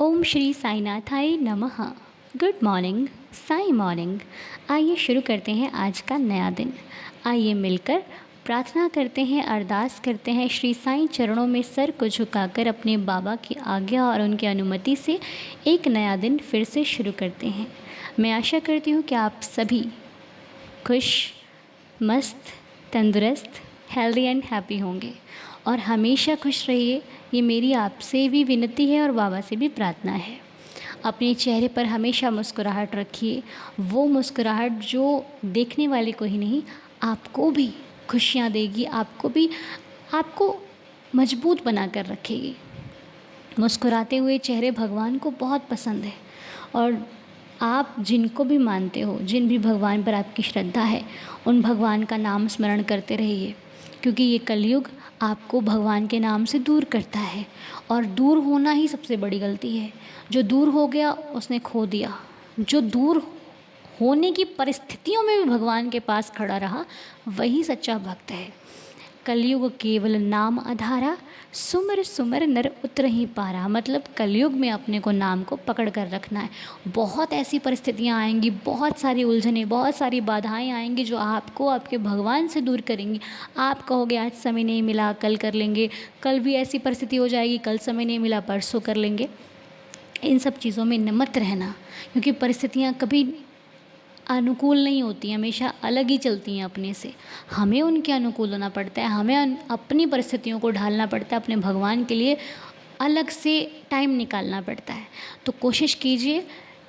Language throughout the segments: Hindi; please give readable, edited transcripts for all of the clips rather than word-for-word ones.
ओम श्री साईनाथाय नमः। Good morning, Sai morning. आइए शुरू करते हैं आज का नया दिन। आइए मिलकर प्रार्थना करते हैं, अरदास करते हैं, श्री साईं चरणों में सर को झुकाकर अपने बाबा की आज्ञा और उनकी अनुमति से एक नया दिन फिर से शुरू करते हैं। मैं आशा करती हूँ कि आप सभी खुश, मस्त, तंदुरुस्त, हेल्दी एंड हैप्पी होंगे और हमेशा खुश रहिए। ये मेरी आपसे भी विनती है और बाबा से भी प्रार्थना है। अपने चेहरे पर हमेशा मुस्कुराहट रखिए, वो मुस्कुराहट जो देखने वाले को ही नहीं आपको भी खुशियाँ देगी, आपको मजबूत बना कर रखेगी। मुस्कुराते हुए चेहरे भगवान को बहुत पसंद है और आप जिनको भी मानते हो, जिन भी भगवान पर आपकी श्रद्धा है, उन भगवान का नाम स्मरण करते रहिए, क्योंकि ये कलयुग आपको भगवान के नाम से दूर करता है और दूर होना ही सबसे बड़ी गलती है। जो दूर हो गया उसने खो दिया। जो दूर होने की परिस्थितियों में भी भगवान के पास खड़ा रहा वही सच्चा भक्त है। कलयुग केवल नाम आधारा, सुमर सुमर नर उतरहि पारा। मतलब कलयुग में अपने को नाम को पकड़ कर रखना है। बहुत ऐसी परिस्थितियाँ आएंगी, बहुत सारी उलझनें, बहुत सारी बाधाएं आएंगी जो आपको आपके भगवान से दूर करेंगी। आप कहोगे आज समय नहीं मिला, कल कर लेंगे, कल भी ऐसी परिस्थिति हो जाएगी, कल समय नहीं मिला, परसों कर लेंगे। इन सब चीज़ों में मत रहना, क्योंकि परिस्थितियाँ कभी अनुकूल नहीं होती, हमेशा अलग ही चलती हैं अपने से। हमें उनके अनुकूल होना पड़ता है, हमें अपनी परिस्थितियों को ढालना पड़ता है, अपने भगवान के लिए अलग से टाइम निकालना पड़ता है। तो कोशिश कीजिए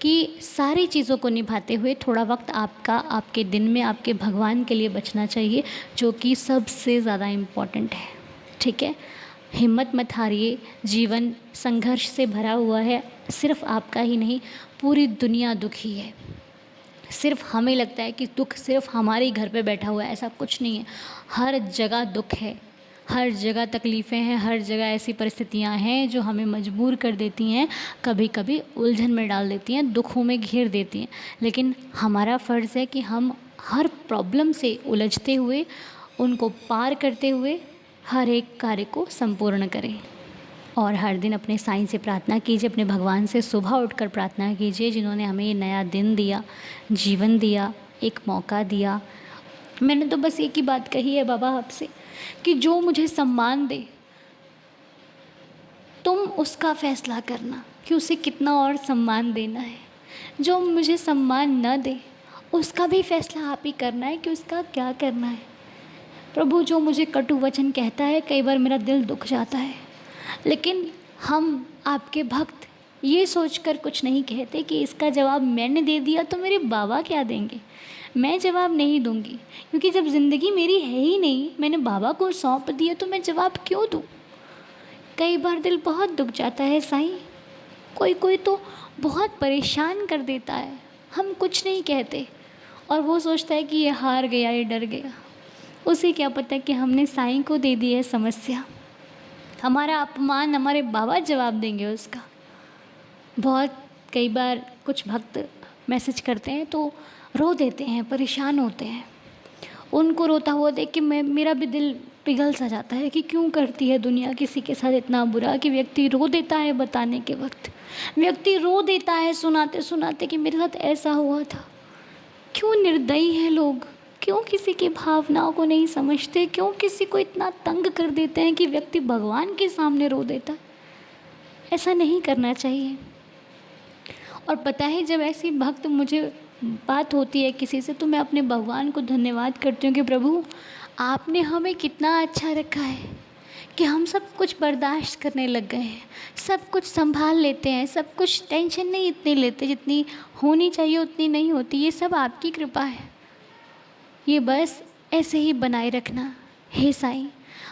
कि सारी चीज़ों को निभाते हुए थोड़ा वक्त आपके दिन में आपके भगवान के लिए बचना चाहिए, जो कि सबसे ज़्यादा इम्पॉर्टेंट है। ठीक है, हिम्मत मत हारिए। जीवन संघर्ष से भरा हुआ है, सिर्फ आपका ही नहीं, पूरी दुनिया दुखी है। सिर्फ हमें लगता है कि दुख सिर्फ हमारे घर पे बैठा हुआ है, ऐसा कुछ नहीं है। हर जगह दुख है, हर जगह तकलीफ़ें हैं, हर जगह ऐसी परिस्थितियां हैं जो हमें मजबूर कर देती हैं, कभी कभी उलझन में डाल देती हैं, दुखों में घेर देती हैं। लेकिन हमारा फ़र्ज़ है कि हम हर प्रॉब्लम से उलझते हुए, उनको पार करते हुए हर एक कार्य को संपूर्ण करें। और हर दिन अपने साईं से प्रार्थना कीजिए, अपने भगवान से सुबह उठकर प्रार्थना कीजिए, जिन्होंने हमें ये नया दिन दिया, जीवन दिया, एक मौका दिया। मैंने तो बस एक ही बात कही है बाबा आपसे कि जो मुझे सम्मान दे तुम उसका फैसला करना कि उसे कितना और सम्मान देना है। जो मुझे सम्मान न दे उसका भी फैसला आप ही करना है कि उसका क्या करना है। प्रभु, जो मुझे कटु वचन कहता है कई बार मेरा दिल दुख जाता है, लेकिन हम आपके भक्त ये सोचकर कुछ नहीं कहते कि इसका जवाब मैंने दे दिया तो मेरे बाबा क्या देंगे। मैं जवाब नहीं दूंगी, क्योंकि जब ज़िंदगी मेरी है ही नहीं, मैंने बाबा को सौंप दिया, तो मैं जवाब क्यों दूँ। कई बार दिल बहुत दुख जाता है साईं, कोई कोई तो बहुत परेशान कर देता है, हम कुछ नहीं कहते और वो सोचता है कि ये हार गया, ये डर गया। उसे क्या पता कि हमने साईं को दे दी है समस्या। हमारा अपमान हमारे बाबा जवाब देंगे उसका। बहुत कई बार कुछ भक्त मैसेज करते हैं तो रो देते हैं, परेशान होते हैं। उनको रोता हुआ देख के मेरा भी दिल पिघल सा जाता है कि क्यों करती है दुनिया किसी के साथ इतना बुरा, कि व्यक्ति रो देता है बताने के वक्त, व्यक्ति रो देता है सुनाते सुनाते कि मेरे साथ ऐसा हुआ था। क्यों निर्दयी है लोग, क्यों किसी की भावनाओं को नहीं समझते, क्यों किसी को इतना तंग कर देते हैं कि व्यक्ति भगवान के सामने रो देता है। ऐसा नहीं करना चाहिए। और पता है, जब ऐसी भक्त मुझे बात होती है किसी से तो मैं अपने भगवान को धन्यवाद करती हूँ कि प्रभु आपने हमें कितना अच्छा रखा है कि हम सब कुछ बर्दाश्त करने लग गए हैं, सब कुछ संभाल लेते हैं, सब कुछ टेंशन नहीं इतनी लेते, जितनी होनी चाहिए उतनी नहीं होती। ये सब आपकी कृपा है, ये बस ऐसे ही बनाए रखना। हे साईं,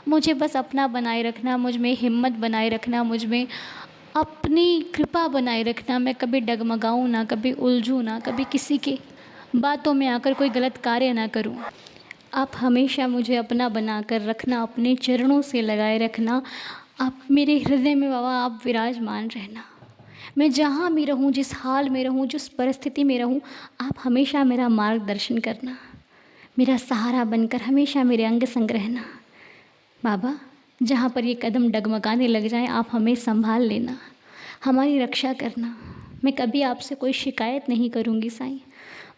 मुझे बस अपना बनाए रखना, मुझ में हिम्मत बनाए रखना, मुझ में अपनी कृपा बनाए रखना। मैं कभी डगमगाऊँ ना, कभी उलझूँ ना, कभी किसी की बातों में आकर कोई गलत कार्य ना करूँ। आप हमेशा मुझे अपना बना कर रखना, अपने चरणों से लगाए रखना। आप मेरे हृदय में बाबा आप विराजमान रहना। मैं जहाँ भी रहूँ, जिस हाल में रहूँ, जिस परिस्थिति में रहूँ, आप हमेशा मेरा मार्गदर्शन करना, मेरा सहारा बनकर हमेशा मेरे अंग संग रहना। बाबा, जहाँ पर ये कदम डगमगाने लग जाएं आप हमें संभाल लेना, हमारी रक्षा करना। मैं कभी आपसे कोई शिकायत नहीं करूँगी साईं,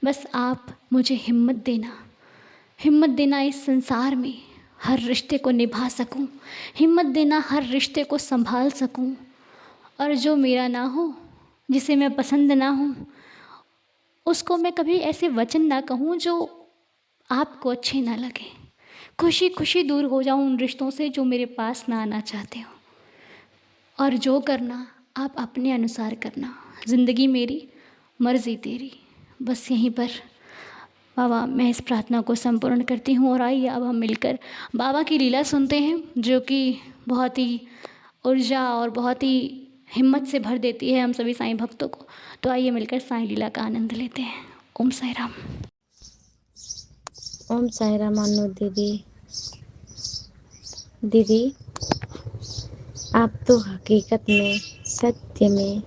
बस आप मुझे हिम्मत देना इस संसार में हर रिश्ते को निभा सकूं, हिम्मत देना हर रिश्ते को संभाल सकूं, और जो मेरा ना हो, जिसे मैं पसंद ना हूँ, उसको मैं कभी ऐसे वचन ना कहूँ जो आपको अच्छे ना लगे। खुशी खुशी दूर हो जाऊँ उन रिश्तों से जो मेरे पास ना आना चाहते हो, और जो करना आप अपने अनुसार करना। ज़िंदगी मेरी, मर्ज़ी तेरी। बस यहीं पर बाबा मैं इस प्रार्थना को संपूर्ण करती हूँ। और आइए अब हम मिलकर बाबा की लीला सुनते हैं, जो कि बहुत ही ऊर्जा और बहुत ही हिम्मत से भर देती है हम सभी साईं भक्तों को। तो आइए मिलकर साईं लीला का आनंद लेते हैं। ओम साईं राम। ओम साई राम। अनु दीदी, आप तो हकीकत में, सत्य में,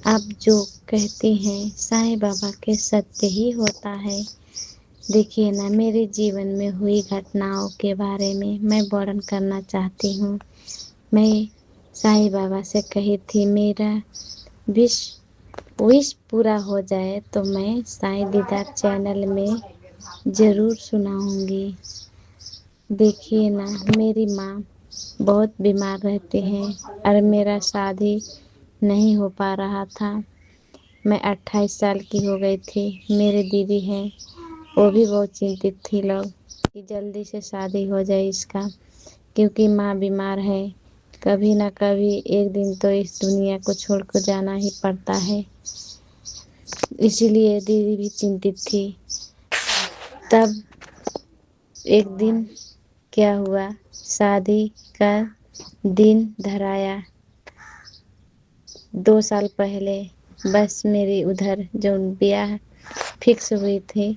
आप जो कहती हैं साईं बाबा के सत्य ही होता है। देखिए ना, मेरे जीवन में हुई घटनाओं के बारे में मैं वर्णन करना चाहती हूँ। मैं साईं बाबा से कही थी मेरा विश पूरा हो जाए तो मैं साईं दीदार चैनल में ज़रूर सुनाऊंगी। देखिए ना, मेरी माँ बहुत बीमार रहती हैं और मेरा शादी नहीं हो पा रहा था। मैं 28 साल की हो गई थी। मेरे दीदी हैं, वो भी बहुत चिंतित थी लोग कि जल्दी से शादी हो जाए इसका, क्योंकि माँ बीमार है। कभी ना कभी एक दिन तो इस दुनिया को छोड़ कर जाना ही पड़ता है, इसीलिए दीदी भी चिंतित थी। तब एक दिन क्या हुआ, शादी का दिन धराया 2 साल पहले। बस मेरी उधर जो ब्याह फिक्स हुई थी,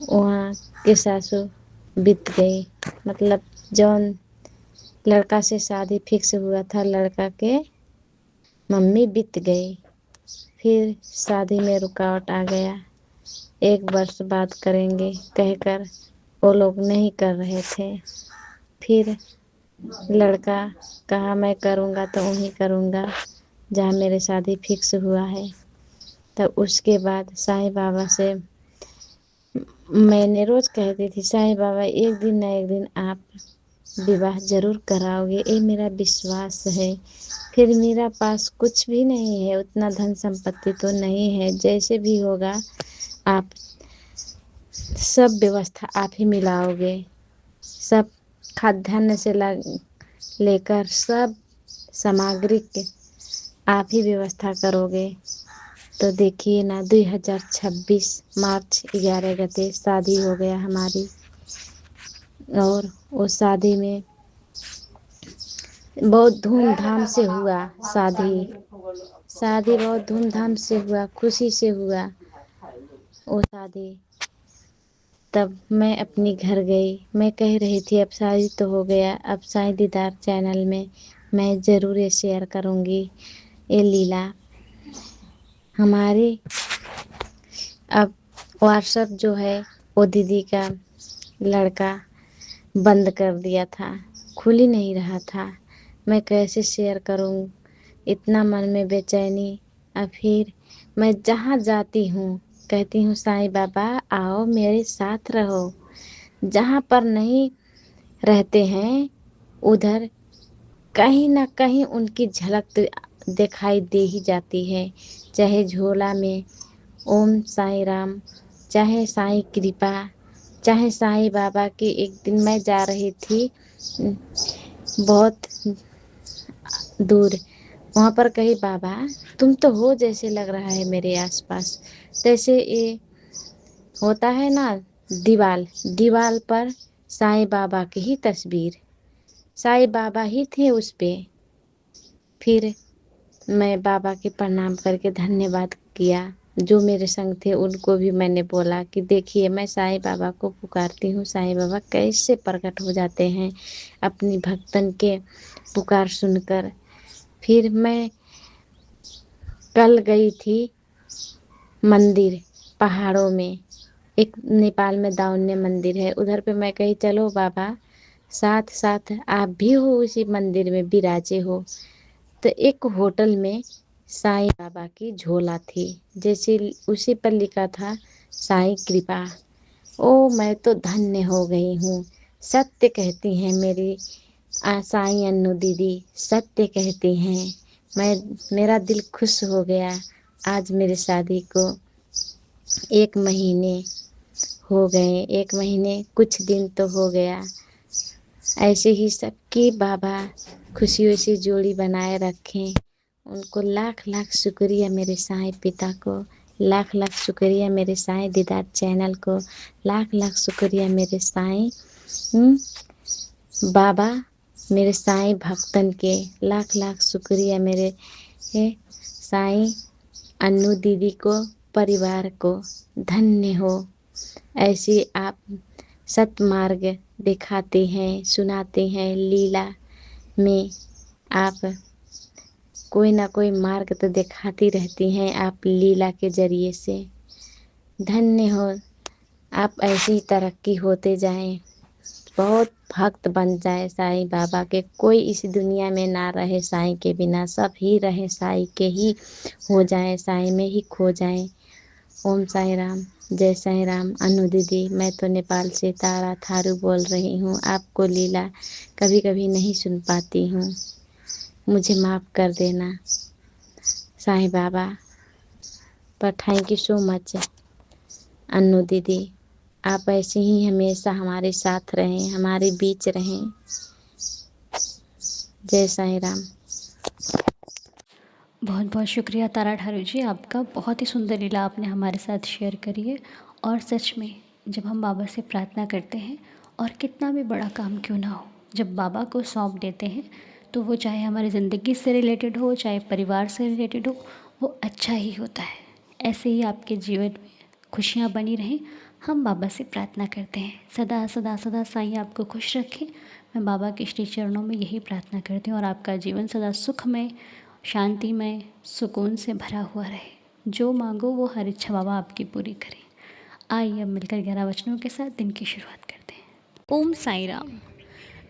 वहाँ के सासू बीत गई। मतलब जौन लड़का से शादी फिक्स हुआ था, लड़का के मम्मी बीत गई। फिर शादी में रुकावट आ गया। 1 वर्ष बाद करेंगे कहकर वो लोग नहीं कर रहे थे। फिर लड़का कहा मैं करूँगा तो वहीं करूँगा जहाँ मेरे शादी फिक्स हुआ है। तब उसके बाद साईं बाबा से मैंने रोज़ कहती थी, साईं बाबा एक दिन न एक दिन आप विवाह ज़रूर कराओगे, ये मेरा विश्वास है। फिर मेरा पास कुछ भी नहीं है, उतना धन संपत्ति तो नहीं है, जैसे भी होगा आप सब व्यवस्था आप ही मिलाओगे, सब खाद्यान्न से लेकर सब सामग्री के आप ही व्यवस्था करोगे। तो देखिए ना, 2026 मार्च 11 गते शादी हो गया हमारी। और वो शादी में बहुत धूमधाम से हुआ। शादी बहुत धूमधाम से हुआ, खुशी से हुआ वो शादी। तब मैं अपनी घर गई। मैं कह रही थी अब शादी तो हो गया, अब साईं दीदार चैनल में मैं ज़रूर ये शेयर करूँगी ये लीला हमारी। अब व्हाट्सएप जो है वो दीदी का लड़का बंद कर दिया था, खुल ही नहीं रहा था। मैं कैसे शेयर करूँ, इतना मन में बेचैनी। और फिर मैं जहाँ जाती हूँ कहती हूँ साईं बाबा आओ मेरे साथ रहो। जहाँ पर नहीं रहते हैं उधर कहीं ना कहीं उनकी झलक तो दिखाई दे ही जाती है। चाहे झोला में ओम साईं राम, चाहे साईं कृपा, चाहे साईं बाबा की। एक दिन मैं जा रही थी बहुत दूर, वहाँ पर कही बाबा तुम तो हो जैसे लग रहा है मेरे आसपास। जैसे ये होता है ना दीवाल पर साईं बाबा की ही तस्वीर, साईं बाबा ही थे उस पे। फिर मैं बाबा के प्रणाम करके धन्यवाद किया। जो मेरे संग थे उनको भी मैंने बोला कि देखिए मैं साईं बाबा को पुकारती हूँ, साईं बाबा कैसे प्रकट हो जाते हैं अपनी भक्तन के पुकार सुनकर। फिर मैं कल गई थी मंदिर पहाड़ों में, एक नेपाल में दाऊन्य मंदिर है उधर पे। मैं कही चलो बाबा साथ साथ आप भी हो उसी मंदिर में विराजे हो। तो एक होटल में साईं बाबा की झोला थी, जैसे उसी पर लिखा था साईं कृपा। ओ मैं तो धन्य हो गई हूँ। सत्य कहती हैं मेरी साईं अन्नू दीदी, सत्य कहती हैं। मैं मेरा दिल खुश हो गया। आज मेरी शादी को 1 महीने हो गए, 1 महीने कुछ दिन तो हो गया। ऐसे ही सबकी बाबा खुशियों से जोड़ी बनाए रखें। उनको लाख लाख शुक्रिया मेरे साईं पिता को, लाख लाख शुक्रिया मेरे साईं दीदार चैनल को, लाख लाख शुक्रिया मेरे साईं बाबा, मेरे साईं भक्तन के, लाख लाख शुक्रिया मेरे साईं अन्नू दीदी को, परिवार को। धन्य हो। ऐसे आप सतमार्ग दिखाते हैं, सुनाते हैं। लीला में आप कोई ना कोई मार्ग तो दिखाती रहती हैं आप लीला के ज़रिए से। धन्य हो। आप ऐसी ही तरक्की होते जाएं, बहुत भक्त बन जाए साईं बाबा के। कोई इस दुनिया में ना रहे साईं के बिना, सब ही रहे साईं के ही हो जाएं, साईं में ही खो जाएं। ओम साईं राम, जय साईं राम। अनु दीदी, मैं तो नेपाल से तारा थारू बोल रही हूँ। आपको लीला कभी कभी नहीं सुन पाती हूँ, मुझे माफ़ कर देना साईं बाबा। पर thank you so much Annu दीदी। आप ऐसे ही हमेशा हमारे साथ रहें, हमारे बीच रहें। जय साईं राम। बहुत बहुत शुक्रिया तारा ठारू जी, आपका बहुत ही सुंदर लीला आपने हमारे साथ शेयर करी है। और सच में जब हम बाबा से प्रार्थना करते हैं, और कितना भी बड़ा काम क्यों ना हो, जब बाबा को सौंप देते हैं तो वो चाहे हमारी ज़िंदगी से रिलेटेड हो, चाहे परिवार से रिलेटेड हो, वो अच्छा ही होता है। ऐसे ही आपके जीवन में खुशियाँ बनी रहें, हम बाबा से प्रार्थना करते हैं। सदा सदा सदा साईं आपको खुश रखें। मैं बाबा के श्री चरणों में यही प्रार्थना करती हूँ, और आपका जीवन सदा सुखमय, शांतिमय, सुकून से भरा हुआ रहे। जो मांगो वो हर इच्छा बाबा आपकी पूरी करें। आइए अब मिलकर 11 वचनों के साथ दिन की शुरुआत करते हैं। ओम साईं राम।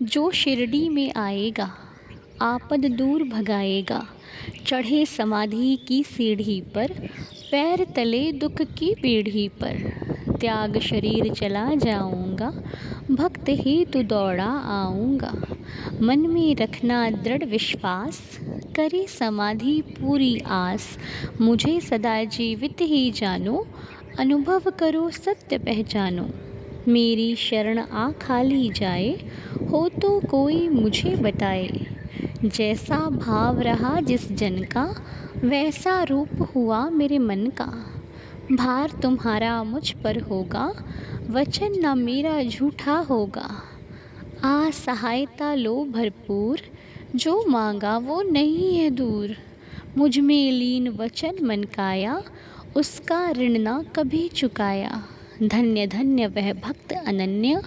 जो शिरडी में आएगा, आपद दूर भगाएगा। चढ़े समाधि की सीढ़ी पर, पैर तले दुख की पीढ़ी पर। त्याग शरीर चला जाऊंगा, भक्त ही तू दौड़ा आऊँगा। मन में रखना दृढ़ विश्वास, करे समाधि पूरी आस। मुझे सदा जीवित ही जानो, अनुभव करो सत्य पहचानो। मेरी शरण आ खाली जाए, हो तो कोई मुझे बताए। जैसा भाव रहा जिस जन का, वैसा रूप हुआ मेरे मन का। भार तुम्हारा मुझ पर होगा, वचन न मेरा झूठा होगा। आ सहायता लो भरपूर, जो मांगा वो नहीं है दूर। मुझ में लीन वचन मन काया, उसका ऋण ना कभी चुकाया। धन्य धन्य वह भक्त अनन्य,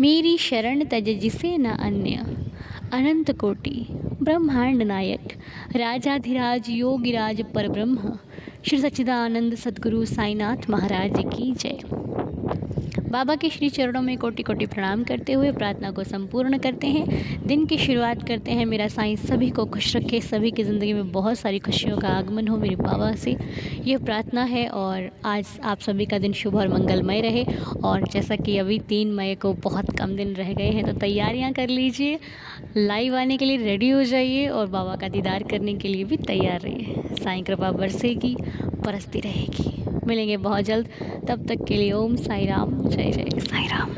मेरी शरण तज जिसे न अन्य। अनंत कोटि ब्रह्मांड नायक, राजाधिराज योगिराज परब्रह्म, श्री सच्चिदानंद सद्गुरु साईनाथ महाराज की जय। बाबा के श्री चरणों में कोटि कोटि प्रणाम करते हुए प्रार्थना को संपूर्ण करते हैं, दिन की शुरुआत करते हैं। मेरा साईं सभी को खुश रखे, सभी की ज़िंदगी में बहुत सारी खुशियों का आगमन हो, मेरे बाबा से ये प्रार्थना है। और आज आप सभी का दिन शुभ और मंगलमय रहे। और जैसा कि अभी 3 मई को बहुत कम दिन रह गए हैं, तो तैयारियां कर लीजिए, लाइव आने के लिए रेडी हो जाइए, और बाबा का दीदार करने के लिए भी तैयार रहिए। साईं कृपा बरसेगी, बरसती रहेगी। मिलेंगे बहुत जल्द, तब तक के लिए ओम साई राम, जय जय साई राम।